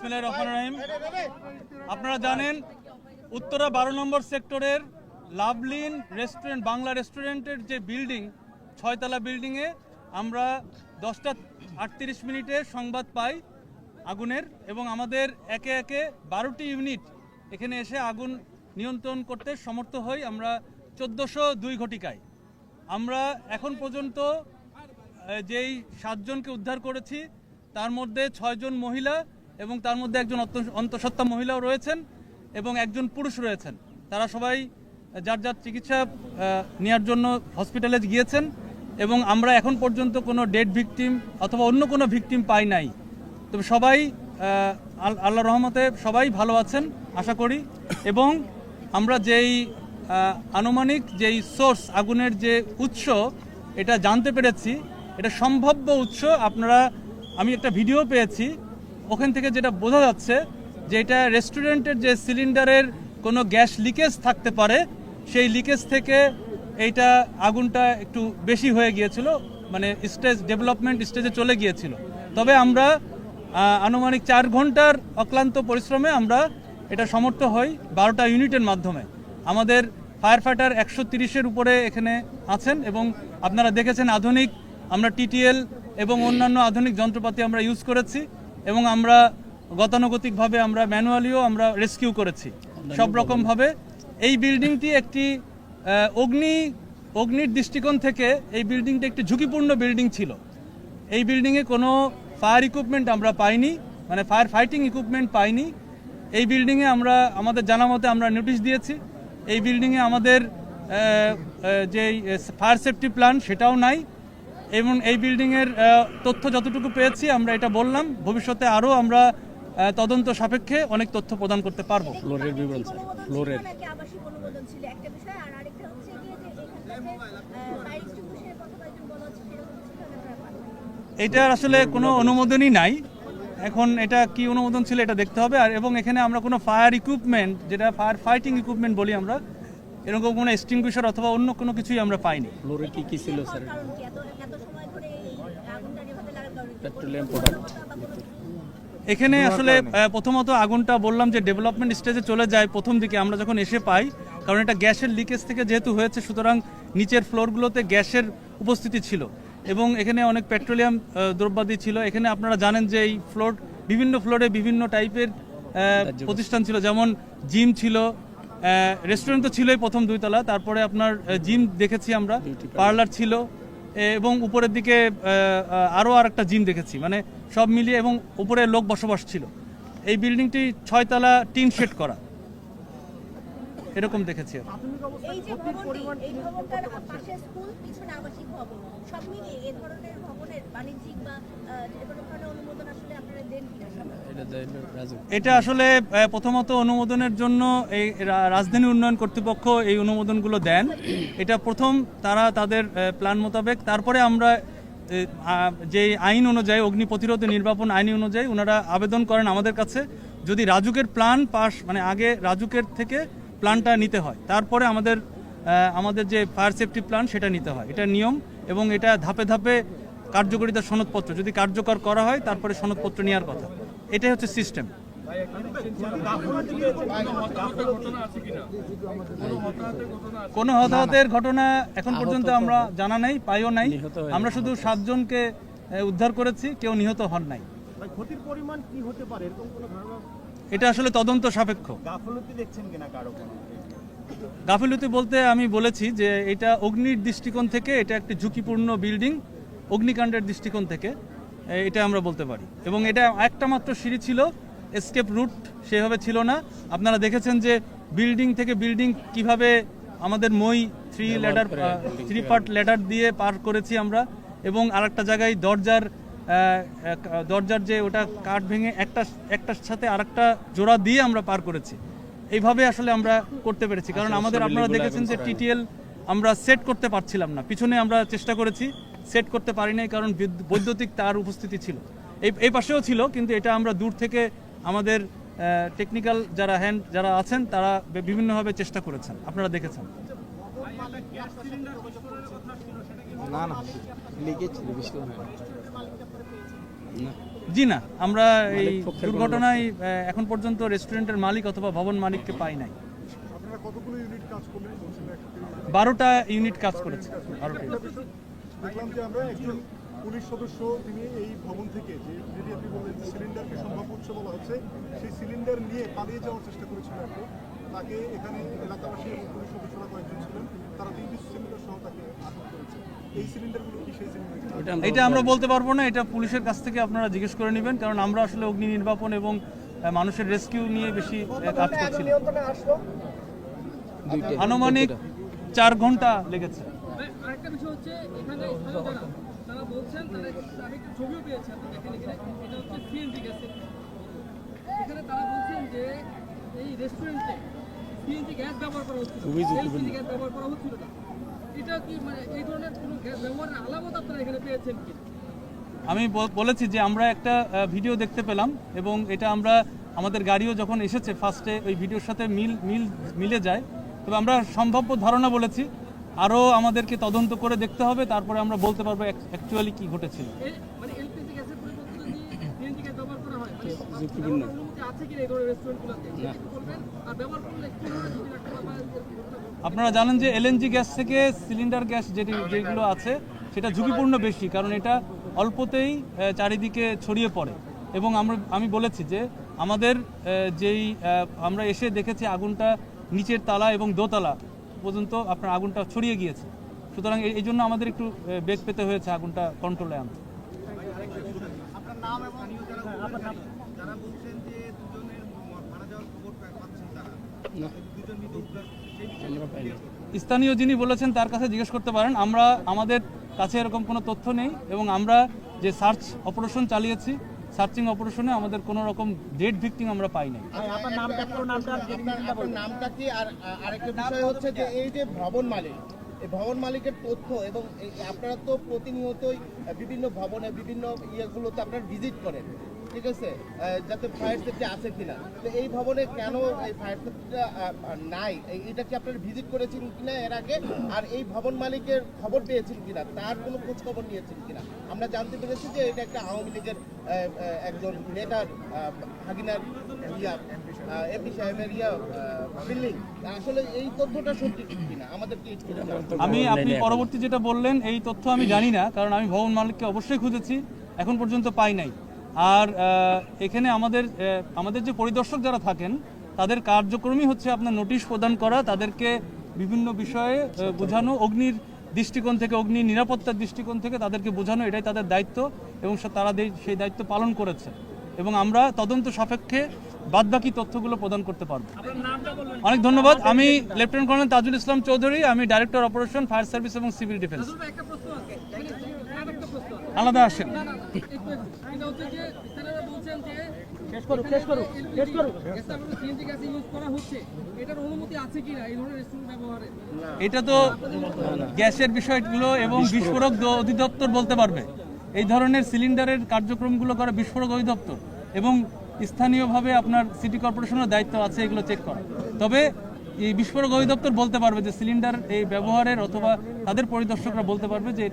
বিসমিল্লাহির রহমানির রহিম। আপনারা জানেন উত্তরা 12 নম্বর সেক্টরের লাভলিন রেস্টুরেন্ট বাংলা রেস্টুরেন্টের যে বিল্ডিং 6তলা বিল্ডিংয়ে আমরা 10টা 38 মিনিটে সংবাদ পাই আগুনের, এবং আমাদের একে একে 12টি ইউনিট এখানে এসে আগুন নিয়ন্ত্রণ করতে সমর্থ হই আমরা 1402 ঘটিকায়। আমরা এখন পর্যন্ত যেই 7 জনকে উদ্ধার করেছি তার মধ্যে 6 জন মহিলা এবং তার মধ্যে একজন অন্তঃসত্ত্বা মহিলাও রয়েছেন এবং একজন পুরুষ রয়েছেন। তারা সবাই যার যার চিকিৎসা নেওয়ার জন্য হসপিটালে গিয়েছেন এবং আমরা এখন পর্যন্ত কোনো ডেড ভিকটিম অথবা অন্য কোনো ভিকটিম পাই নাই। তবে সবাই আল্লাহর রহমতে সবাই ভালো আছেন আশা করি। এবং আমরা যেই আনুমানিক যেই সোর্স আগুনের যে উৎস এটা জানতে পেরেছি, এটা সম্ভাব্য উৎস। আমি একটা ভিডিও পেয়েছি, ওখান থেকে যেটা বোঝা যাচ্ছে যে এটা রেস্টুরেন্টের যে সিলিন্ডারের কোনো গ্যাস লিকেজ থাকতে পারে, সেই লিকেজ থেকে এইটা আগুনটা একটু বেশি হয়ে গিয়েছিল, মানে ডেভেলপমেন্ট স্টেজে চলে গিয়েছিল। তবে আমরা আনুমানিক 4 ঘন্টার অক্লান্ত পরিশ্রমে আমরা এটা সমর্থ হই 12টা ইউনিটের মাধ্যমে। আমাদের ফায়ার ফাইটার 130-এর উপরে এখানে আছেন এবং আপনারা দেখেছেন আধুনিক আমরা টিটিএল এবং অন্যান্য আধুনিক যন্ত্রপাতি আমরা ইউজ করেছি এবং আমরা গতানুগতিকভাবে আমরা ম্যানুয়ালিও আমরা রেস্কিউ করেছি সব রকমভাবে। এই বিল্ডিংটি একটি অগ্নির দৃষ্টিকোণ থেকে এই বিল্ডিংটি একটি ঝুঁকিপূর্ণ বিল্ডিং ছিল। এই বিল্ডিংয়ে কোনো ফায়ার ইকুইপমেন্ট আমরা পাইনি, মানে ফায়ার ফাইটিং ইকুইপমেন্ট পাইনি। এই বিল্ডিংয়ে আমাদের জানা মতে আমরা নোটিশ দিয়েছি। এই বিল্ডিংয়ে আমাদের যে ফায়ার সেফটি প্ল্যান সেটাও নাই এবং এই বিল্ডিংয়ের তথ্য যতটুকু পেয়েছি আমরা এটা বললাম। ভবিষ্যতে আরও আমরা তদন্ত সাপেক্ষে অনেক তথ্য প্রদান করতে পারবো। ফ্লোরের বিবরণ স্যার, ফ্লোরের এটার আসলে কোনো অনুমোদনই নাই। এখন এটা কি অনুমোদন ছিল এটা দেখতে হবে। আর এবং এখানে আমরা কোনো ফায়ার ইকুইপমেন্ট, যেটা ফায়ার ফাইটিং ইকুইপমেন্ট বলি আমরা, এরকম কোনো এক্সটিংগুইশার অথবা অন্য কোনো কিছুই আমরা পাইনি। ফ্লোরে কি ছিল স্যার? Petroleum product. এখানে আসলে প্রথমত আগুনটা বললাম যে ডেভেলপমেন্ট স্টেজে চলে যায় প্রথম দিকে আমরা যখন এসে পাই, কারণ এটা গ্যাসের লিকেজ থেকে যেহেতু হয়েছে, সুতরাং নিচের ফ্লোরগুলোতে গ্যাসের উপস্থিতি ছিল এবং এখানে অনেক পেট্রোলিয়াম দ্রব্যাদি ছিল। এখানে আপনারা জানেন যে এই বিভিন্ন ফ্লোরে বিভিন্ন টাইপের প্রতিষ্ঠান ছিল, যেমন জিম ছিল, রেস্টুরেন্ট তো ছিলই প্রথম 2 তলা, তারপরে আপনার জিম দেখেছি আমরা, পার্লার ছিল এবং উপরের দিকে আরও আরেকটা জিম দেখেছি, মানে সব মিলিয়ে, এবং উপরে লোক বসবাস ছিল। এই বিল্ডিংটি 6 তলা টিন শেড করা, এরকম দেখেছি। এটা আসলে প্রথমত অনুমোদনের জন্য এই রাজধানী উন্নয়ন কর্তৃপক্ষ এই অনুমোদনগুলো দেন। এটা প্রথম তারা তাদের প্ল্যান মোতাবেক, তারপরে আমরা যে আইন অনুযায়ী অগ্নি প্রতিরোধ নির্বাপন আইন অনুযায়ী ওনারা আবেদন করেন আমাদের কাছে, যদি রাজুকের প্ল্যান পাস, মানে আগে রাজুকের থেকে প্ল্যানটা নিতে হয়, তারপরে আমাদের যে ফায়ার সেফটি প্ল্যান সেটা নিতে হয়। এটা নিয়ম এবং এটা ধাপে ধাপে কার্যকরিতার সনদপত্র যদি কার্যকর করা হয় তারপরে সনদপত্র নেওয়ার কথা। এটাই হচ্ছে সিস্টেম। কোনো হতাহতের ঘটনা এখন পর্যন্ত আমরা জানা নেই, পাইও নাই। আমরা শুধু 7 জনকে উদ্ধার করেছি, কেউ নিহত হন নাই। ক্ষতির পরিমাণ কি হতে পারে এরকম কোনো ধারণা? এটা আসলে তদন্ত সাপেক্ষ। গাফিলতি দেখছেন কিনা কারো? গাফিলতি বলতে আমি বলেছি যে এটা অগ্নির দৃষ্টিকোণ থেকে এটা একটি ঝুঁকিপূর্ণ বিল্ডিং, অগ্নিকাণ্ডের দৃষ্টিকোণ থেকে এটা আমরা বলতে পারি। এবং এটা একটা মাত্র সিঁড়ি ছিল, এসকেপ রুট সেভাবে ছিল না। আপনারা দেখেছেন যে বিল্ডিং থেকে বিল্ডিং কিভাবে আমাদের 3 পার্ট ল্যাডার দিয়ে পার করেছি আমরা, এবং আরেকটা জায়গায় দরজার যে ওটা কাঠ ভেঙে একটার সাথে আরেকটা জোড়া দিয়ে আমরা পার করেছি। এইভাবে আসলে আমরা করতে পেরেছি, কারণ আপনারা দেখেছেন যে টিটিএল আমরা সেট করতে পারছিলাম না, পিছনে আমরা চেষ্টা করেছি, সেট করতে পারি নাই কারণ বৈদ্যুতিক তার উপস্থিতি ছিল। এই পাশেও ছিল, কিন্তু এটা আমরা দূর থেকে আমাদের টেকনিক্যাল যারা আছেন তারা বিভিন্নভাবে চেষ্টা করেছেন, আপনারা দেখেছেন। না লিকেজ ছিল, বৃষ্টি হয় না। জি না, আমরা এই দুর্ঘটনায় এখন পর্যন্ত রেস্টুরেন্টের মালিক অথবা ভবন মালিককে পাই নাই। আপনারা কতগুলো ইউনিট কাজ করলেন বলছেন? 12টা ইউনিট কাজ করেছে। 12টা ইউনিট। দেখলাম যে আমরা একজন পুলিশ সদস্য তিনি এই ভবন থেকে যে যেটি আপনি বললেন যে সিলিন্ডারকে সম্ভাব্য উৎস বলা হচ্ছে, সেই সিলিন্ডার নিয়ে পালিয়ে যাওয়ার চেষ্টা করেছিল একজন। তাকে এখানে এলাকাবাসী এবং পুলিশ সদস্যরা কয়েকজন ছিলেন, তারা 3 পিস সিলিন্ডার সহ তাকে আটক করেছে। এই সিলিন্ডারগুলো কি সেই সিলিন্ডার? এটা আমরা বলতে পারবো না, এটা পুলিশের কাছ থেকে আপনারা জিজ্ঞেস করে নেবেন, কারণ আমরা আসলে অগ্নি নির্বাপন এবং মানুষের রেস্কিউ নিয়ে বেশি কাজ করছি। আনুমানিক 4 ঘন্টা লেগেছে। আরেকটা বিষয় হচ্ছে এখানে তারা বলছেন তারা একটা ছবিও পেয়েছেন দেখেন এখানে, এটা হচ্ছে সিএনজি গ্যাসের। এখানে তারা বলছেন যে এই রেস্টুরেন্টে সিএনজি গ্যাস ব্যবহার করা হচ্ছিল, এলপিজি গ্যাস ব্যবহার করা হচ্ছিল না। এটা কি মানে এই ধরনের কোনো গ্যাস ব্যবহারের আলামত আপনারা এখানে পেয়েছেন কি? আমি বলেছি যে আমরা একটা ভিডিও দেখতে পেলাম এবং এটা আমরা আমাদের গাড়িও যখন এসেছে ফার্স্টে ওই ভিডিওর সাথে মিলে যায়। তবে আমরা সম্ভাব্য ধারণা বলেছি, আরও আমাদেরকে তদন্ত করে দেখতে হবে, তারপরে আমরা বলতে পারবো অ্যাকচুয়ালি কি ঘটেছিল। মানে এলপিজি গ্যাসের পরিবর্তে যদি সিএনজি গ্যাস ব্যবহার করা হয় মানে অনুমতি আছে কি এই ধরনের রেস্টুরেন্টগুলোতে বলবেন, আর ব্যবহার করলে কি ধরনের যদি রাখতে পারবেন? আপনারা জানেন যে এলএনজি গ্যাস থেকে সিলিন্ডার গ্যাস যেগুলো আছে সেটা ঝুঁকিপূর্ণ বেশি, কারণ এটা অল্পতেই চারিদিকে ছড়িয়ে পড়ে। এবং আমি বলেছি যে আমাদের আমরা এসে দেখেছি আগুনটা নিচের তালা এবং দোতলা পর্যন্ত আপনার আগুনটা ছড়িয়ে গিয়েছে। সুতরাং এই জন্য আমাদের একটু বেগ পেতে হয়েছে আগুনটা কন্ট্রোলে আনতে। স্থানীয় যিনি বলেছেন তার কাছে জিজ্ঞেস করতে পারেন। আমাদের কাছে এরকম কোনো তথ্য নেই এবং আমরা যে সার্চ অপারেশন চালিয়েছি, সার্চিং অপারেশনে আমাদের কোনো রকম ডেড ভিকটিম আমরা পাই নাই। আপনার নামটা কি? আর আরেকটা বিষয় হচ্ছে যে এই যে ভবন মালিক, এই ভবন মালিকের তথ্য এবং আপনারা তো প্রতিনিয়তই বিভিন্ন ভবনে বিভিন্ন ইয়েগুলোতে আপনারা ভিজিট করেন, ঠিক আছে, যাতে ফায়ার সেফটি আছে কিনা। তো এই ভবনে কেন এই ফায়ার সেফটিটা নাই, এটা কি আপনারা ভিজিট করেছেন কিনা এর আগে? আর এই ভবন মালিকের খবর পেয়েছেন কিনা, তার কোনো খোঁজ খবর নিয়েছেন কিনা? আমরা জানতে পেরেছি যে এটা একটা আওয়ামী লীগের একজন নেতার ভাগিনার এমপি সাহেবের বিল্ডিং। আসলে এই তথ্যটা সত্যি কিনা আমাদেরকে একটু আপনি পরবর্তী যেটা বললেন এই তথ্য আমি জানি না, কারণ আমি ভবন মালিককে অবশ্যই খুঁজেছি, এখন পর্যন্ত পাই নাই। আর এখানে আমাদের যে পরিদর্শক যারা থাকেন তাদের কার্যক্রমই হচ্ছে আপনার নোটিশ প্রদান করা, তাদেরকে বিভিন্ন বিষয়ে বোঝানো, অগ্নির দৃষ্টিকোণ থেকে, অগ্নি নিরাপত্তার দৃষ্টিকোণ থেকে তাদেরকে বোঝানো, এটাই তাদের দায়িত্ব এবং তারা সেই দায়িত্ব পালন করেছে এবং আমরা তদন্ত সাপেক্ষে বাদবাকি তথ্যগুলো প্রদান করতে পারবো। অনেক ধন্যবাদ। আমি লেফটেন্যান্ট কর্নেল তাজুল ইসলাম চৌধুরী, আমি ডাইরেক্টর অপারেশন ফায়ার সার্ভিস এবং সিভিল ডিফেন্স। একটা প্রশ্ন আছে, একটা প্রশ্ন আলাদা আসেন। এটা হচ্ছে যে তারা বলছেন যে সিএনজি গ্যাস ইউজ করা হচ্ছে, এটার অনুমতি আছে কিনা এই ধরনের রেস্টুরেন্ট ব্যবহারে? এটা তো গ্যাসের বিষয়গুলো এবং বিস্ফোরক অধিদপ্তর বলতে পারবে। এই ধরনের সিলিন্ডারের কার্যক্রমগুলো করে বিস্ফোরক অধিদপ্তর এবং স্থানীয়ভাবে আপনার সিটি কর্পোরেশনের দায়িত্ব আছে এগুলো চেক করা। তবে এই বিস্ফোরক অধিদপ্তর বলতে পারবে যে সিলিন্ডার এই ব্যবহারের, অথবা তাদের পরিদর্শকরা বলতে পারবে যে